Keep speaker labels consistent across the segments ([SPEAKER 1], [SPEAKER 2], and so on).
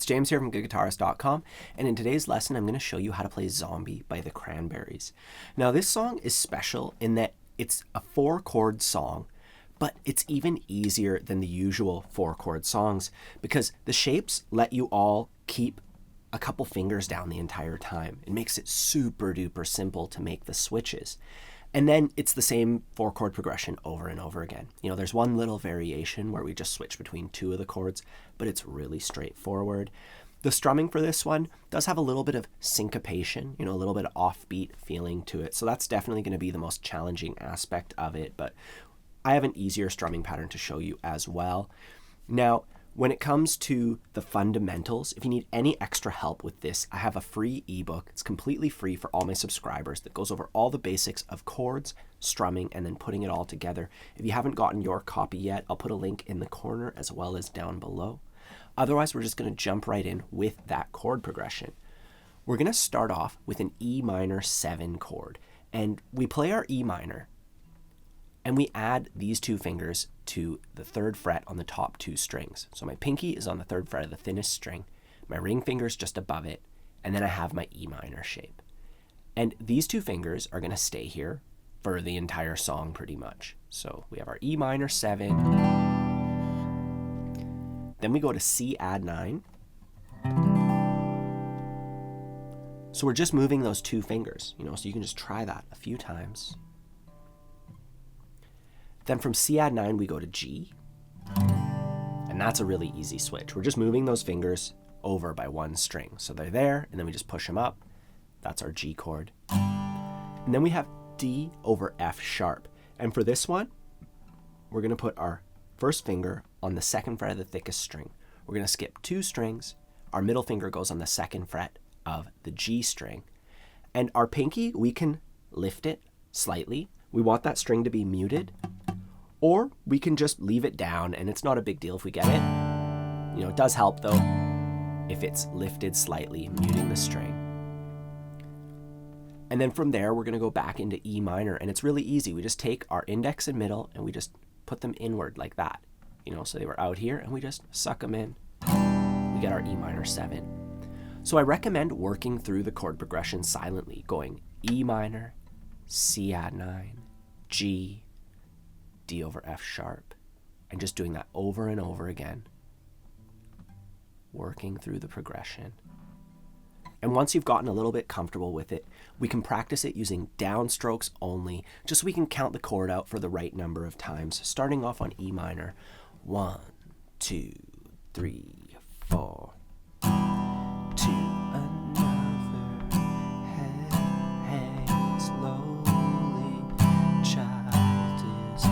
[SPEAKER 1] It's James here from GoodGuitarist.com, and in today's lesson I'm going to show you how to play Zombie by the Cranberries. Now this song is special in that it's a 4-chord song, but it's even easier than the usual 4-chord songs because the shapes let you all keep a couple fingers down the entire time. It makes it super duper simple to make the switches. And then it's the same 4-chord progression over and over again. You know, there's one little variation where we just switch between 2 of the chords, but it's really straightforward. The strumming for this one does have a little bit of syncopation, you know, a little bit of offbeat feeling to it. So that's definitely going to be the most challenging aspect of it, but I have an easier strumming pattern to show you as well. Now, when it comes to the fundamentals, if you need any extra help with this, I have a free ebook. It's completely free for all my subscribers that goes over all the basics of chords, strumming, and then putting it all together. If you haven't gotten your copy yet, I'll put a link in the corner as well as down below. Otherwise, we're just going to jump right in with that chord progression. We're going to start off with an E minor 7 chord, and we play our E minor, and we add these 2 fingers to the 3rd fret on the top 2 strings. So my pinky is on the 3rd fret of the thinnest string, my ring finger is just above it, and then I have my E minor shape. And these 2 fingers are going to stay here for the entire song pretty much. So we have our E minor 7, then we go to C add 9. So we're just moving those 2 fingers, you know, so you can just try that a few times. Then from C add 9, we go to G. And that's a really easy switch. We're just moving those fingers over by 1 string. So they're there, and then we just push them up. That's our G chord. And then we have D over F sharp. And for this one, we're going to put our first finger on the 2nd fret of the thickest string. We're going to skip 2 strings. Our middle finger goes on the 2nd fret of the G string. And our pinky, we can lift it slightly. We want that string to be muted. Or we can just leave it down, and it's not a big deal if we get it. You know, it does help though if it's lifted slightly, muting the string. And then from there, we're going to go back into E minor, and it's really easy. We just take our index and middle, and we just put them inward like that. You know, so they were out here, and we just suck them in. We get our E minor 7. So I recommend working through the chord progression silently, going E minor, C add 9, G, D over F sharp, and just doing that over and over again, working through the progression. And once you've gotten a little bit comfortable with it, we can practice it using downstrokes only, just so we can count the chord out for the right number of times, starting off on E minor. 1, 2, 3, 4. To another head hangs slowly, child is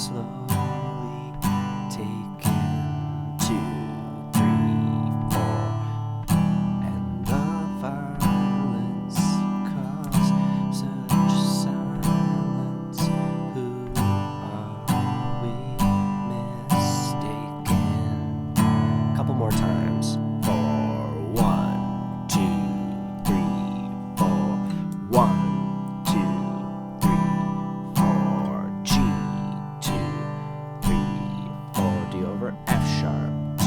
[SPEAKER 1] slowly taken. 2, 3, 4, and the violence caused such silence. Who are we mistaken? Couple more times. 1, 2, 3, 4. 1, 2, 3, 4. G, 2, 3, 4. D over F sharp. 2,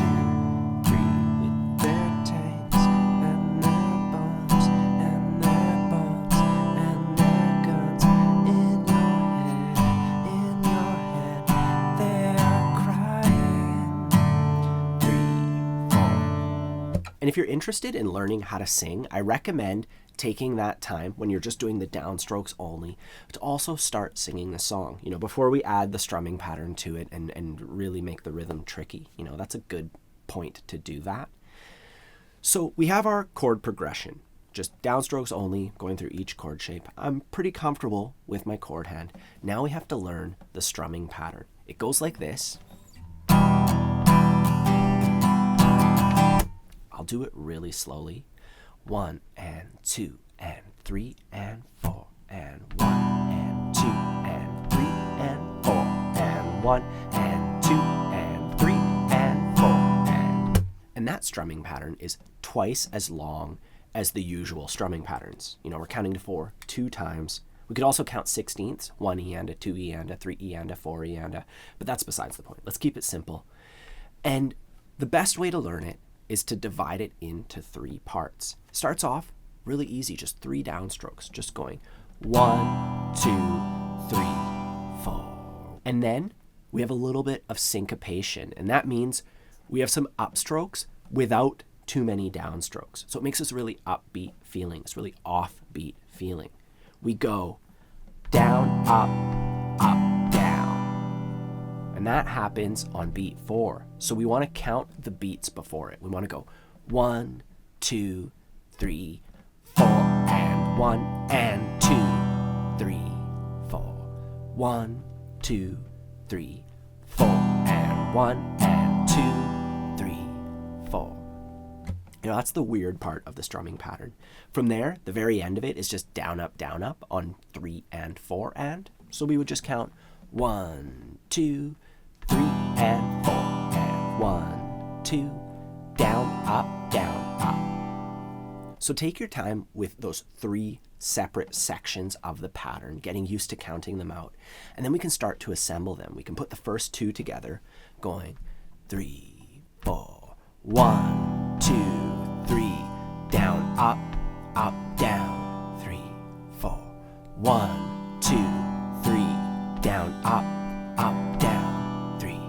[SPEAKER 1] 3. With their tanks and their bombs and their bombs and their guns in your head, they're crying. 3, 4. And if you're interested in learning how to sing, I recommend taking that time when you're just doing the downstrokes only to also start singing the song, you know, before we add the strumming pattern to it and really make the rhythm tricky. You know, that's a good point to do that. So we have our chord progression, just downstrokes only, going through each chord shape. I'm pretty comfortable with my chord hand. Now we have to learn the strumming pattern. It goes like this. I'll do it really slowly. 1 and 2 and 3 and 4 and 1 and 2 and 3 and 4 and 1 and 2 and 3 and 4 and that strumming pattern is twice as long as the usual strumming patterns. You know, we're counting to 4 2 times. We could also count 16ths, 1 E and a 2 E and a 3 E and a 4 E and a, but that's besides the point. Let's keep it simple. And the best way to learn it is to divide it into 3 parts. Starts off really easy, just 3 downstrokes, just going 1, 2, 3, 4. And then we have a little bit of syncopation, and that means we have some upstrokes without too many downstrokes. So it makes this really upbeat feeling, this really offbeat feeling. We go down, up, down. And that happens on beat 4. So we want to count the beats before it. We want to go 1, 2, 3, 4, and 1, and 2, 3, 4. 1, 2, 3, 4, and 1, and 2, 3, 4. That's the weird part of the strumming pattern. From there, the very end of it is just down, up on 3 and 4 and. So we would just count 1, 2, 3, and 4, and 1, 2, down, up. So take your time with those 3 separate sections of the pattern, getting used to counting them out. And then we can start to assemble them. We can put the first 2 together, going 3, 4, 1, 2, 3, down, up, down, 3, 4, 1, 2, 3, down, up, down, 3,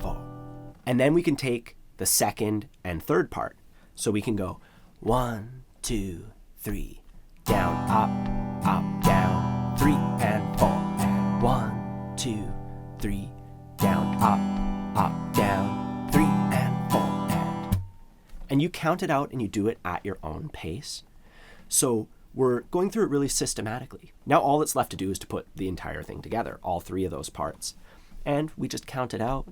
[SPEAKER 1] 4. And then we can take the second and third part. So we can go 1, 2, 3, down, up, down, 3 and 4, and 1, 2, 3, down, up, down, 3 and 4, and you count it out and you do it at your own pace. So we're going through it really systematically. Now all that's left to do is to put the entire thing together, all 3 of those parts. And we just count it out.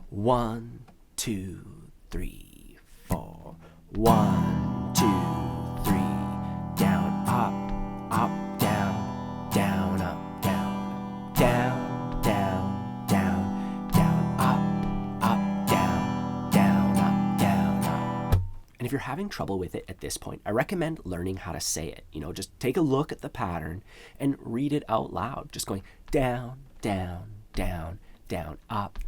[SPEAKER 1] 1, 2, 3, 4. 1, 2, 3, down, up, down, down, up, down, down, down, down, down, up, down, down, up, down, up. And if you're having trouble with it at this point, I recommend learning how to say it. Just take a look at the pattern and read it out loud. Just going down, down, down, down, up,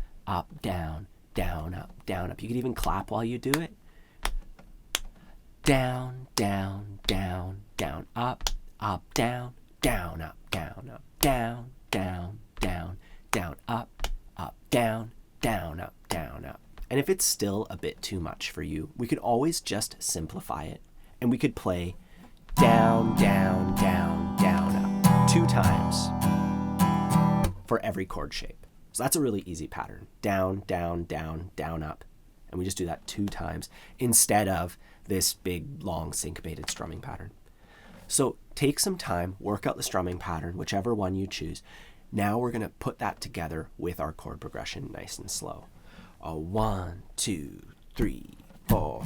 [SPEAKER 1] down, down, up. You could even clap while you do it. Down, down, down, down, up, down, down, up, down, down, down, down, down, up, down, down, up, down, up. And if it's still a bit too much for you, we could always just simplify it, and we could play down, down, down, down, up 2 times for every chord shape. So that's a really easy pattern. Down, down, down, down, up. And we just do that 2 times instead of this big, long, syncopated strumming pattern. So take some time, work out the strumming pattern, whichever one you choose. Now we're going to put that together with our chord progression nice and slow. 1, 2, 3, 4.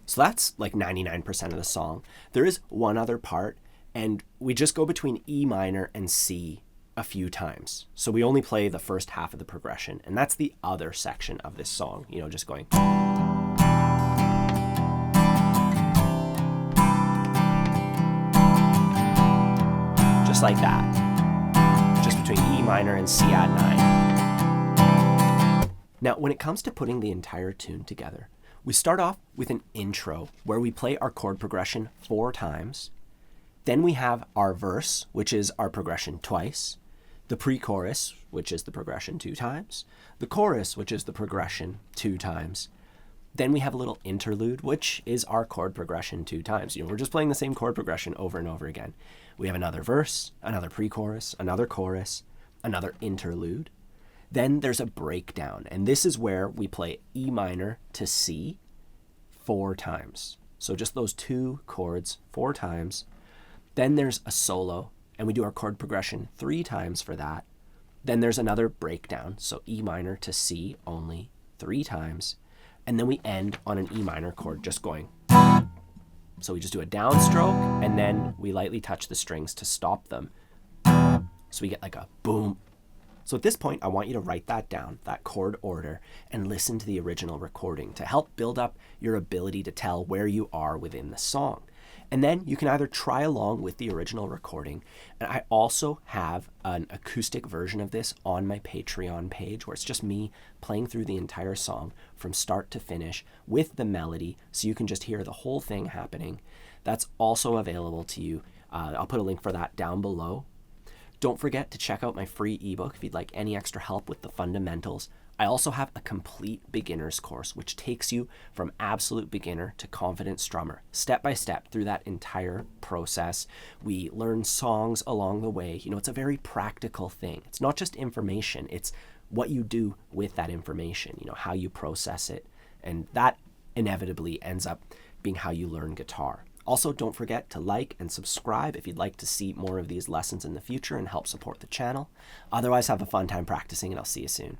[SPEAKER 1] So that's like 99% of the song. There is one other part, and we just go between E minor and C a few times. So we only play the first half of the progression, and that's the other section of this song, just going. Just like that. Just between E minor and C add 9. Now, when it comes to putting the entire tune together, we start off with an intro where we play our chord progression 4 times. Then we have our verse, which is our progression twice, the pre-chorus, which is the progression 2 times, the chorus, which is the progression 2 times. Then we have a little interlude, which is our chord progression 2 times. We're just playing the same chord progression over and over again. We have another verse, another pre-chorus, another chorus, another interlude. Then there's a breakdown, and this is where we play E minor to C 4 times. So just those 2 chords 4 times. Then there's a solo, and we do our chord progression 3 times for that. Then there's another breakdown, so E minor to C only 3 times. And then we end on an E minor chord just going. So we just do a downstroke, and then we lightly touch the strings to stop them. So we get like a boom. So at this point, I want you to write that down, that chord order, and listen to the original recording to help build up your ability to tell where you are within the song. And then you can either try along with the original recording, and I also have an acoustic version of this on my Patreon page where it's just me playing through the entire song from start to finish with the melody, so you can just hear the whole thing happening. That's also available to you. I'll put a link for that down below. Don't forget to check out my free ebook if you'd like any extra help with the fundamentals. I also have a complete beginner's course, which takes you from absolute beginner to confident strummer, step by step through that entire process. We learn songs along the way. It's a very practical thing. It's not just information, it's what you do with that information, how you process it. And that inevitably ends up being how you learn guitar. Also, don't forget to like and subscribe if you'd like to see more of these lessons in the future and help support the channel. Otherwise, have a fun time practicing, and I'll see you soon.